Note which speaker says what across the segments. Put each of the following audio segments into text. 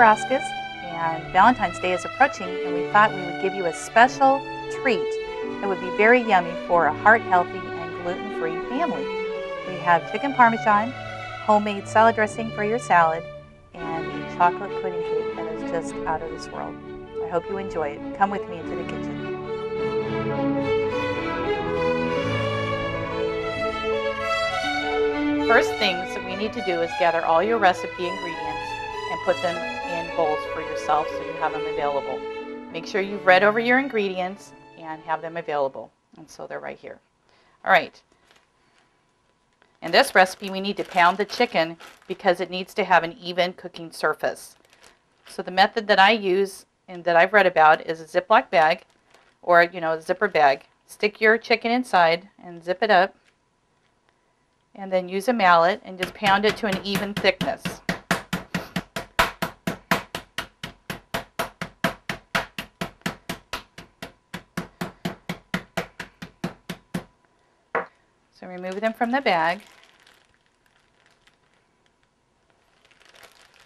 Speaker 1: Teravskis, and Valentine's Day is approaching, and we thought we would give you a special treat that would be very yummy for a heart-healthy and gluten-free family. We have chicken parmesan, homemade salad dressing for your salad, and a chocolate pudding cake that is just out of this world. I hope you enjoy it. Come with me into the kitchen. First things that we need to do is gather all your recipe ingredients and put them in bowls for yourself so you have them available. Make sure you've read over your ingredients and have them available. And so they're right here. All right. In this recipe, we need to pound the chicken because it needs to have an even cooking surface. So the method that I use and that I've read about is a Ziploc bag or, a zipper bag. Stick your chicken inside and zip it up. And then use a mallet and just pound it to an even thickness. So remove them from the bag.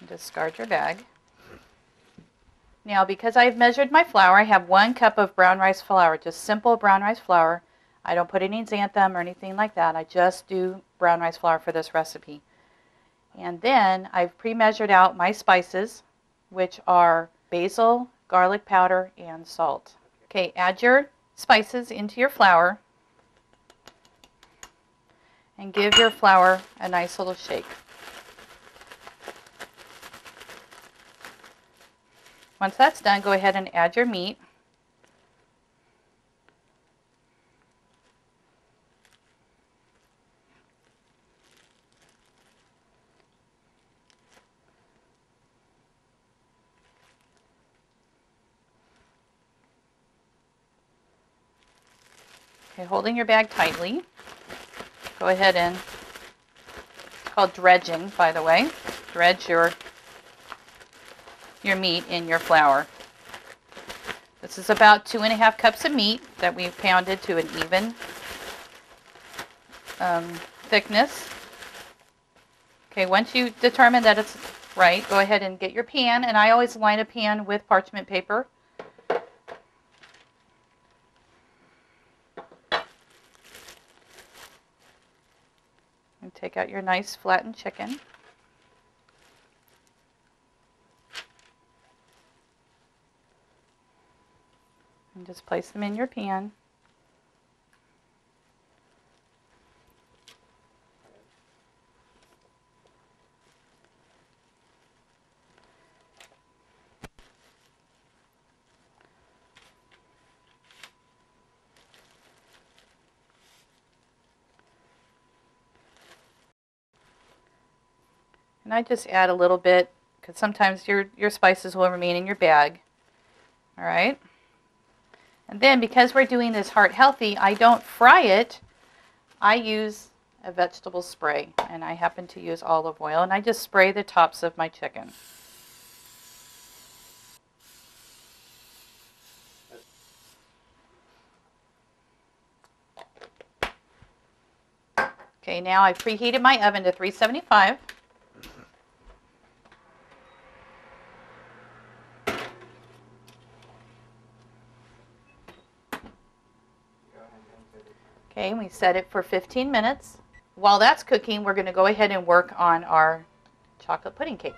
Speaker 1: And discard your bag. Now, because I've measured my flour, I have 1 cup of brown rice flour, just simple brown rice flour. I don't put any xanthan or anything like that. I just do brown rice flour for this recipe. And then I've pre-measured out my spices, which are basil, garlic powder, and salt. Okay, add your spices into your flour and give your flour a nice little shake. Once that's done, go ahead and add your meat. Okay, holding your bag tightly, go ahead and, it's called dredging, by the way, dredge your meat in your flour. This is about 2½ cups of meat that we've pounded to an even thickness. Okay, once you determine that it's right, go ahead and get your pan, and I always line a pan with parchment paper. And take out your nice flattened chicken. And just place them in your pan. And I just add a little bit because sometimes your spices will remain in your bag. All right. And then because we're doing this heart healthy, I don't fry it. I use a vegetable spray, and I happen to use olive oil, and I just spray the tops of my chicken. Okay, now I've preheated my oven to 375. Okay, and we set it for 15 minutes. While that's cooking, we're going to go ahead and work on our chocolate pudding cake.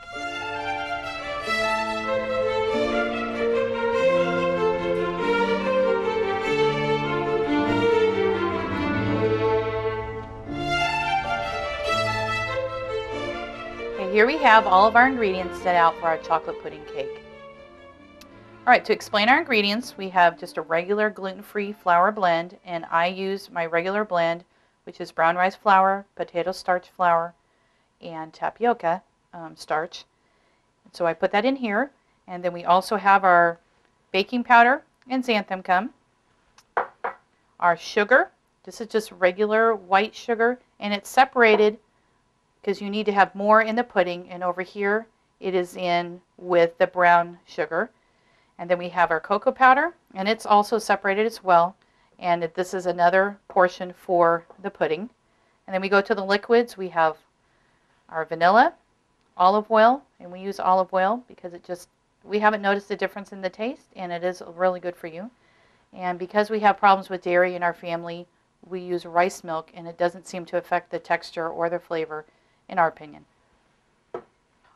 Speaker 1: Okay, here we have all of our ingredients set out for our chocolate pudding cake. All right, to explain our ingredients, we have just a regular gluten-free flour blend, and I use my regular blend, which is brown rice flour, potato starch flour, and tapioca starch. So I put that in here, and then we also have our baking powder and xanthan gum, our sugar. This is just regular white sugar, and it's separated because you need to have more in the pudding, and over here it is in with the brown sugar. And then we have our cocoa powder, and it's also separated as well. And this is another portion for the pudding. And then we go to the liquids. We have our vanilla, olive oil, and we use olive oil because we haven't noticed a difference in the taste, and it is really good for you. And because we have problems with dairy in our family, we use rice milk, and it doesn't seem to affect the texture or the flavor, in our opinion.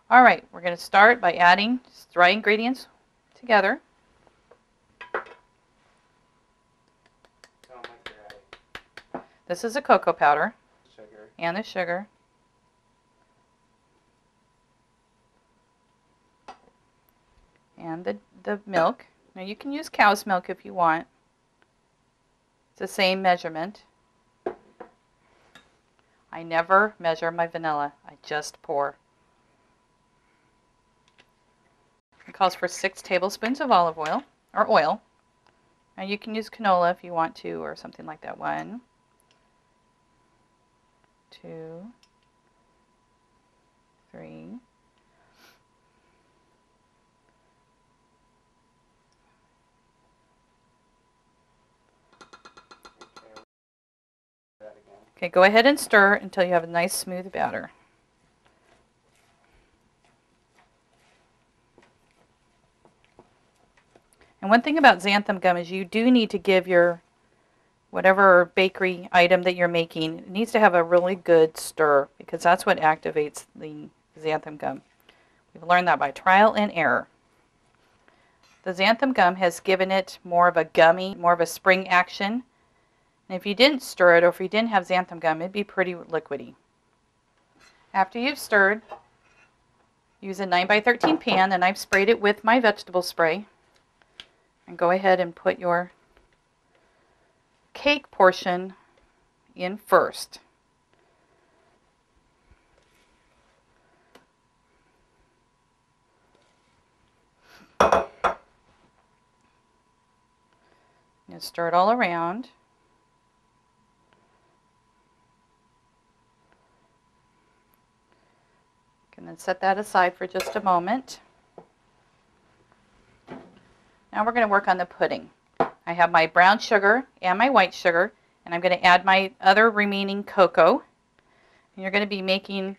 Speaker 1: All right, we're going to start by adding dry ingredients together. This is the cocoa powder and the sugar. And the milk. Now you can use cow's milk if you want. It's the same measurement. I never measure my vanilla. I just pour. It calls for 6 tablespoons of olive oil, or oil. Now you can use canola if you want to, or something like that. 1, 2, 3. Okay, go ahead and stir until you have a nice smooth batter. And one thing about xanthan gum is you do need to give your whatever bakery item that you're making, it needs to have a really good stir because that's what activates the xanthan gum. We've learned that by trial and error. The xanthan gum has given it more of a gummy, more of a spring action. And if you didn't stir it, or if you didn't have xanthan gum, it'd be pretty liquidy. After you've stirred, use a 9x13 pan, and I've sprayed it with my vegetable spray. And go ahead and put your cake portion in first. And stir it all around. And then set that aside for just a moment. Now we're going to work on the pudding. I have my brown sugar and my white sugar, and I'm going to add my other remaining cocoa. And you're going to be making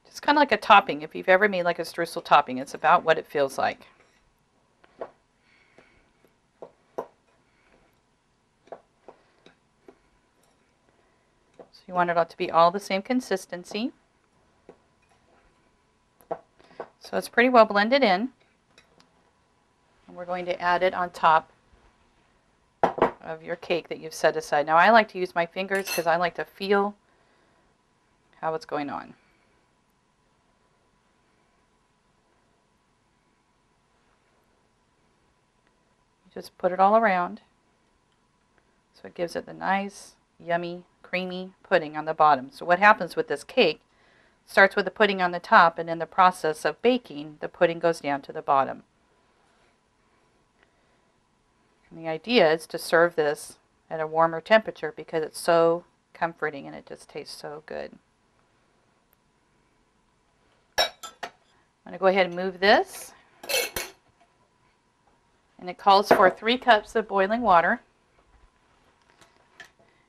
Speaker 1: just kind of like a topping. If you've ever made like a streusel topping, it's about what it feels like. So you want it all to be all the same consistency. So it's pretty well blended in. And we're going to add it on top of your cake that you've set aside. Now I like to use my fingers because I like to feel how it's going on. You just put it all around so it gives it the nice, yummy, creamy pudding on the bottom. So what happens with this cake starts with the pudding on the top, and in the process of baking, the pudding goes down to the bottom. And the idea is to serve this at a warmer temperature because it's so comforting and it just tastes so good. I'm going to go ahead and move this. And it calls for 3 cups of boiling water.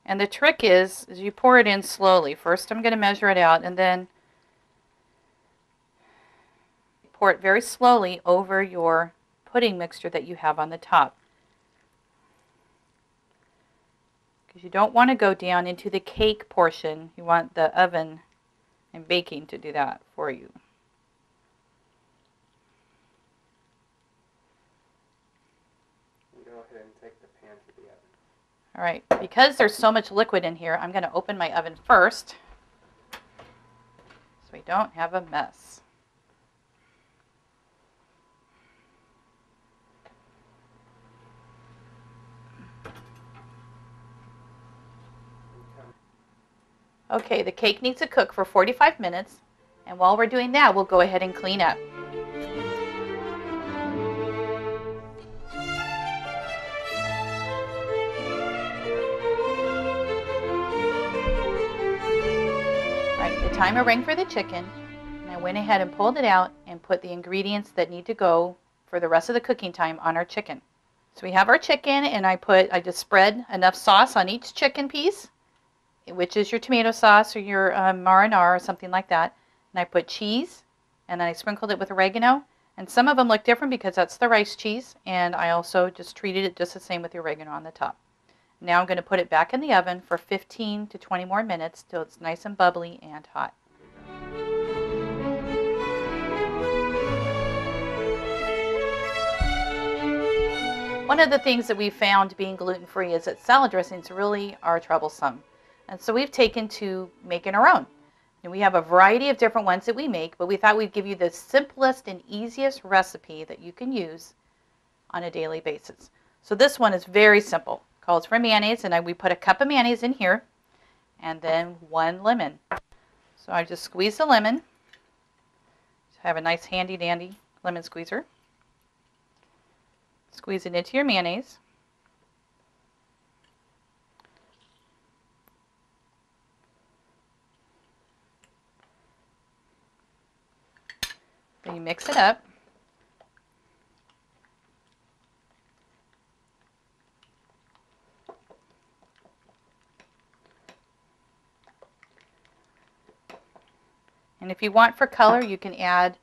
Speaker 1: And the trick is you pour it in slowly. First I'm going to measure it out, and then pour it very slowly over your pudding mixture that you have on the top. Because you don't want to go down into the cake portion. You want the oven and baking to do that for you.
Speaker 2: Go ahead and take the pan to the oven.
Speaker 1: All right, because there's so much liquid in here, I'm going to open my oven first so we don't have a mess. Okay, the cake needs to cook for 45 minutes, and while we're doing that, we'll go ahead and clean up. Alright, the timer rang for the chicken, and I went ahead and pulled it out and put the ingredients that need to go for the rest of the cooking time on our chicken. So we have our chicken, and I just spread enough sauce on each chicken piece, which is your tomato sauce or your marinara or something like that. and I put cheese, and then I sprinkled it with oregano. And some of them look different because that's the rice cheese, and I also just treated it just the same with the oregano on the top. Now I'm going to put it back in the oven for 15 to 20 more minutes till it's nice and bubbly and hot. One of the things that we found being gluten-free is that salad dressings really are troublesome. And so we've taken to making our own. And we have a variety of different ones that we make, but we thought we'd give you the simplest and easiest recipe that you can use on a daily basis. So this one is very simple. It calls for mayonnaise, and we put a cup of mayonnaise in here, and then 1 lemon. So I just squeeze the lemon. Have a nice handy dandy lemon squeezer. Squeeze it into your mayonnaise. Then you mix it up. And if you want for color, you can add,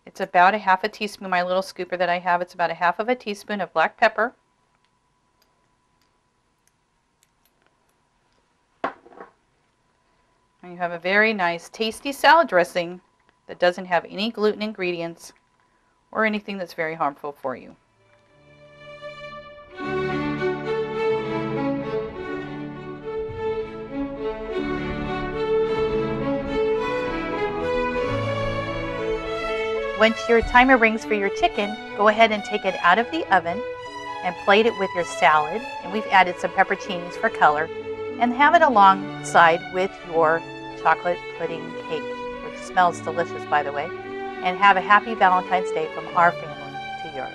Speaker 1: it's about a half a teaspoon, my little scooper that I have, it's about a half of a teaspoon of black pepper. And you have a very nice, tasty salad dressing that doesn't have any gluten ingredients or anything that's very harmful for you. Once your timer rings for your chicken, go ahead and take it out of the oven and plate it with your salad. And we've added some pepperoncinis for color. And have it alongside with your chocolate pudding cake, which smells delicious, by the way. And have a happy Valentine's Day from our family to yours.